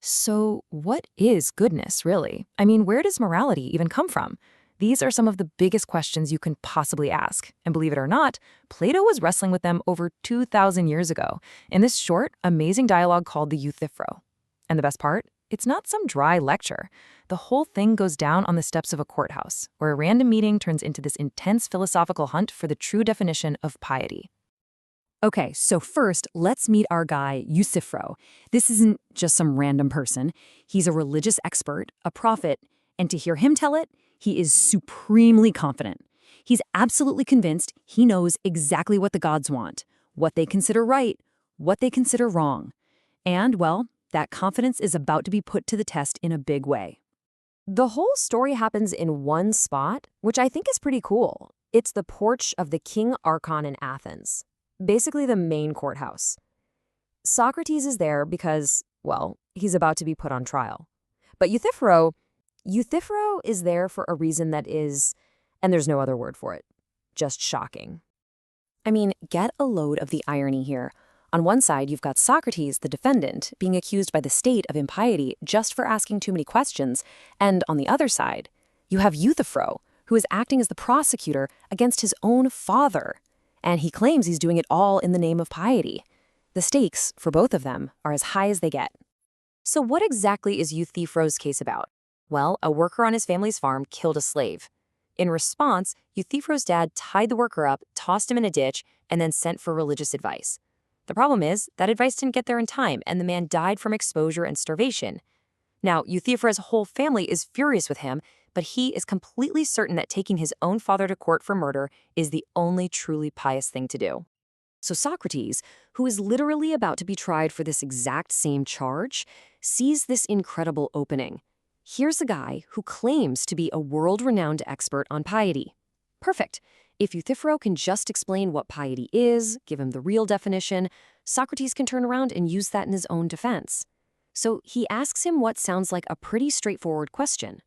So, what is goodness, really? I mean, where does morality even come from? These are some of the biggest questions you can possibly ask. And believe it or not, Plato was wrestling with them over 2,000 years ago in this short, amazing dialogue called the Euthyphro. And the best part? It's not some dry lecture. The whole thing goes down on the steps of a courthouse, where a random meeting turns into this intense philosophical hunt for the true definition of piety. Okay, so first, let's meet our guy, Euthyphro. This isn't just some random person. He's a religious expert, a prophet, and to hear him tell it, he is supremely confident. He's absolutely convinced he knows exactly what the gods want, what they consider right, what they consider wrong. And, well, that confidence is about to be put to the test in a big way. The whole story happens in one spot, which I think is pretty cool. It's the porch of the King Archon in Athens, basically the main courthouse. Socrates is there because, well, he's about to be put on trial. But Euthyphro is there for a reason that is, and there's no other word for it, just shocking. I mean, get a load of the irony here. On one side, you've got Socrates, the defendant, being accused by the state of impiety just for asking too many questions, and on the other side, you have Euthyphro, who is acting as the prosecutor against his own father. And he claims he's doing it all in the name of piety. The stakes, for both of them, are as high as they get. So what exactly is Euthyphro's case about? Well, a worker on his family's farm killed a slave. In response, Euthyphro's dad tied the worker up, tossed him in a ditch, and then sent for religious advice. The problem is, that advice didn't get there in time, and the man died from exposure and starvation. Now, Euthyphro's whole family is furious with him, but he is completely certain that taking his own father to court for murder is the only truly pious thing to do. So Socrates, who is literally about to be tried for this exact same charge, sees this incredible opening. Here's a guy who claims to be a world-renowned expert on piety. Perfect. If Euthyphro can just explain what piety is, give him the real definition, Socrates can turn around and use that in his own defense. So he asks him what sounds like a pretty straightforward question.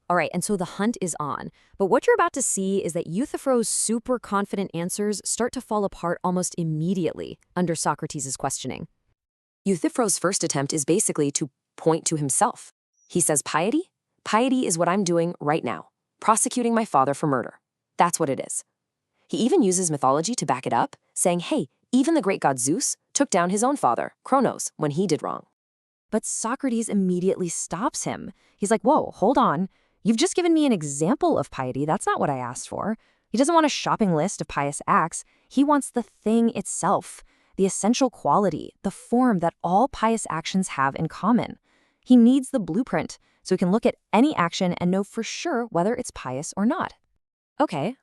All right, and so the hunt is on. But what you're about to see is that Euthyphro's super confident answers start to fall apart almost immediately under Socrates' questioning. Euthyphro's first attempt is basically to point to himself. He says, piety? Piety is what I'm doing right now, prosecuting my father for murder. That's what it is. He even uses mythology to back it up, saying, hey, even the great god Zeus took down his own father, Kronos, when he did wrong. But Socrates immediately stops him. He's like, whoa, hold on. You've just given me an example of piety. That's not what I asked for. He doesn't want a shopping list of pious acts. He wants the thing itself, the essential quality, the form that all pious actions have in common. He needs the blueprint so he can look at any action and know for sure whether it's pious or not. Okay.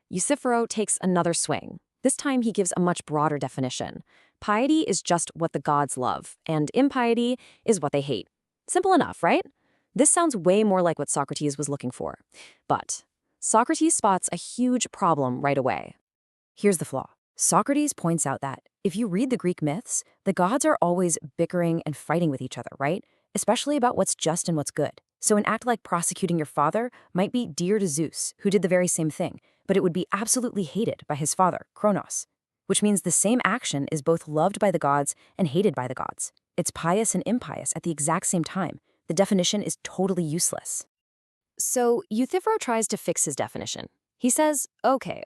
Euthyphro takes another swing. This time he gives a much broader definition. Piety is just what the gods love, and impiety is what they hate. Simple enough, right? This sounds way more like what Socrates was looking for. But Socrates spots a huge problem right away. Here's the flaw. Socrates points out that if you read the Greek myths, the gods are always bickering and fighting with each other, right? Especially about what's just and what's good. So an act like prosecuting your father might be dear to Zeus, who did the very same thing, but it would be absolutely hated by his father, Kronos, which means the same action is both loved by the gods and hated by the gods. It's pious and impious at the exact same time. The definition is totally useless. So Euthyphro tries to fix his definition. He says, okay,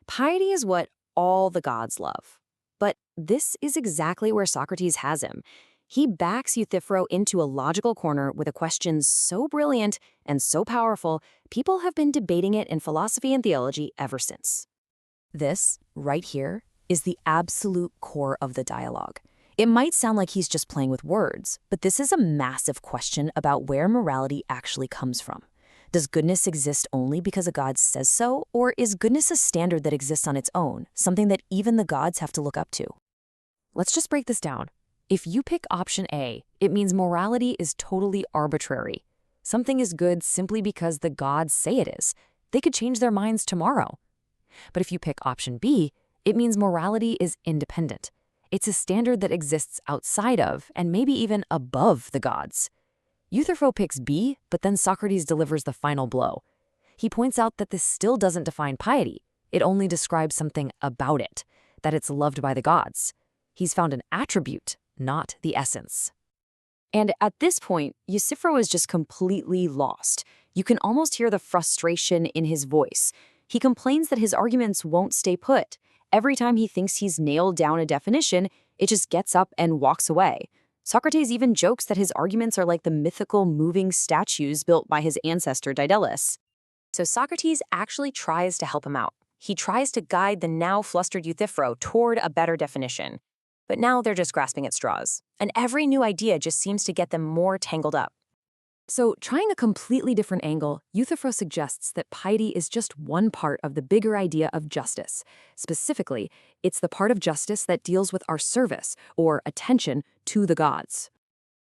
piety is what all the gods love. But this is exactly where Socrates has him. He backs Euthyphro into a logical corner with a question so brilliant and so powerful, people have been debating it in philosophy and theology ever since. This, right here, is the absolute core of the dialogue. It might sound like he's just playing with words, but this is a massive question about where morality actually comes from. Does goodness exist only because a god says so, or is goodness a standard that exists on its own, something that even the gods have to look up to? Let's just break this down. If you pick option A, it means morality is totally arbitrary. Something is good simply because the gods say it is. They could change their minds tomorrow. But if you pick option B, it means morality is independent. It's a standard that exists outside of, and maybe even above, the gods. Euthyphro picks B, but then Socrates delivers the final blow. He points out that this still doesn't define piety. It only describes something about it, that it's loved by the gods. He's found an attribute, not the essence. And at this point, Euthyphro is just completely lost. You can almost hear the frustration in his voice. He complains that his arguments won't stay put. Every time he thinks he's nailed down a definition, it just gets up and walks away. Socrates even jokes that his arguments are like the mythical moving statues built by his ancestor Daedalus. So Socrates actually tries to help him out. He tries to guide the now flustered Euthyphro toward a better definition. But now they're just grasping at straws, and every new idea just seems to get them more tangled up. So, trying a completely different angle, Euthyphro suggests that piety is just one part of the bigger idea of justice. Specifically, it's the part of justice that deals with our service, or attention, to the gods.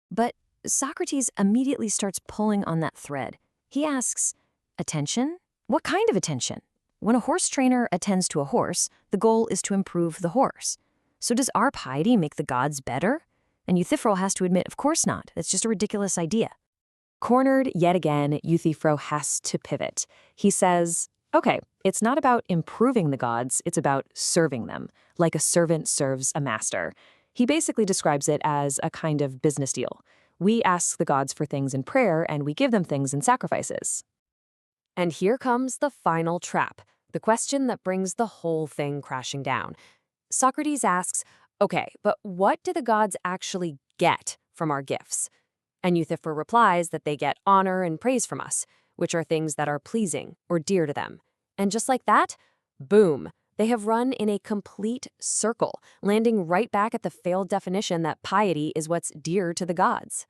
But Socrates immediately starts pulling on that thread. He asks, attention? What kind of attention? When a horse trainer attends to a horse, the goal is to improve the horse. So does our piety make the gods better? And Euthyphro has to admit, of course not. That's just a ridiculous idea. Cornered yet again, Euthyphro has to pivot. He says, okay, it's not about improving the gods, it's about serving them, like a servant serves a master. He basically describes it as a kind of business deal. We ask the gods for things in prayer, and we give them things in sacrifices. And here comes the final trap, the question that brings the whole thing crashing down. Socrates asks, okay, but what do the gods actually get from our gifts? And Euthyphro replies that they get honor and praise from us, which are things that are pleasing or dear to them. And just like that, boom, they have run in a complete circle, landing right back at the failed definition that piety is what's dear to the gods.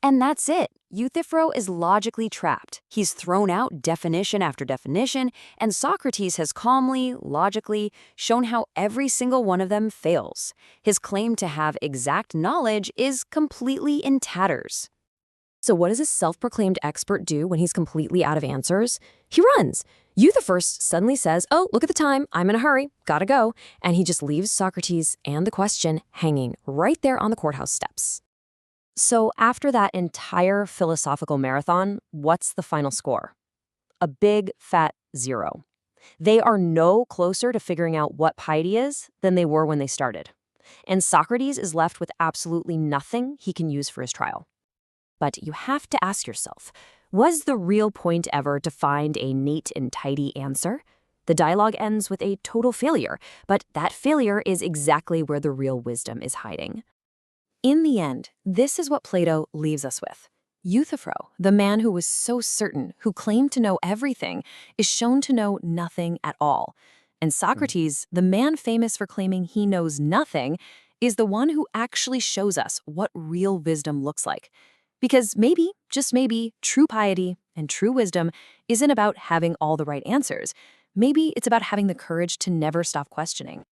And that's it. Euthyphro is logically trapped. He's thrown out definition after definition, and Socrates has calmly, logically, shown how every single one of them fails. His claim to have exact knowledge is completely in tatters. So what does a self-proclaimed expert do when he's completely out of answers? He runs. Euthyphro suddenly says, oh, look at the time, I'm in a hurry, gotta go, and he just leaves Socrates and the question hanging right there on the courthouse steps. So after that entire philosophical marathon, what's the final score? A big, fat 0. They are no closer to figuring out what piety is than they were when they started. And Socrates is left with absolutely nothing he can use for his trial. But you have to ask yourself, was the real point ever to find a neat and tidy answer? The dialogue ends with a total failure, but that failure is exactly where the real wisdom is hiding. In the end, this is what Plato leaves us with. Euthyphro, the man who was so certain, who claimed to know everything, is shown to know nothing at all. And Socrates, the man famous for claiming he knows nothing, is the one who actually shows us what real wisdom looks like. Because maybe, just maybe, true piety and true wisdom isn't about having all the right answers. Maybe it's about having the courage to never stop questioning.